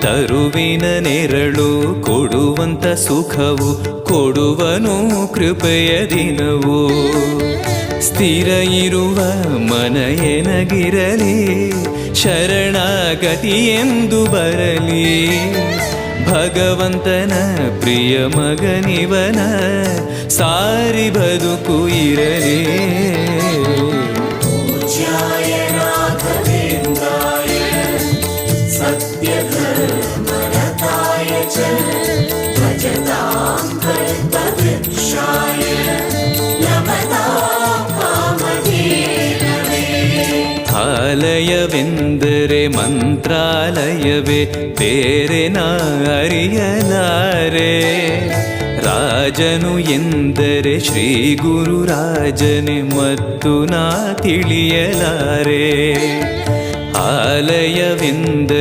ತರುವಿನ ನೆರಳು ಕೊಡುವಂತ ಸುಖವು ಕೊಡುವನು ಕೃಪೆಯ ದಿನವು. ಸ್ಥಿರ ಇರುವ ಮನ ಎನಗಿರಲಿ ಶರಣಾಗತಿ ಎಂದು ಬರಲಿ. ಭಗವಂತನ ಪ್ರಿಯ ಮಗನಿವನ ಸಾರಿ ಬದುಕು ಇರಲಿ. ಆಲಯವೆಂದರೆ ಮಂತ್ರಾಲಯವೇ ಬೇರೆ ನಾ ಅರಿಯಲಾರೆ. ರಾಜನು ಎಂದರೆ ಶ್ರೀ ಗುರುರಾಜನೇ ಮತ್ತು ನಾ ತಿಳಿಯಲಾರೆ. ಆಲಯವೆಂದರೆ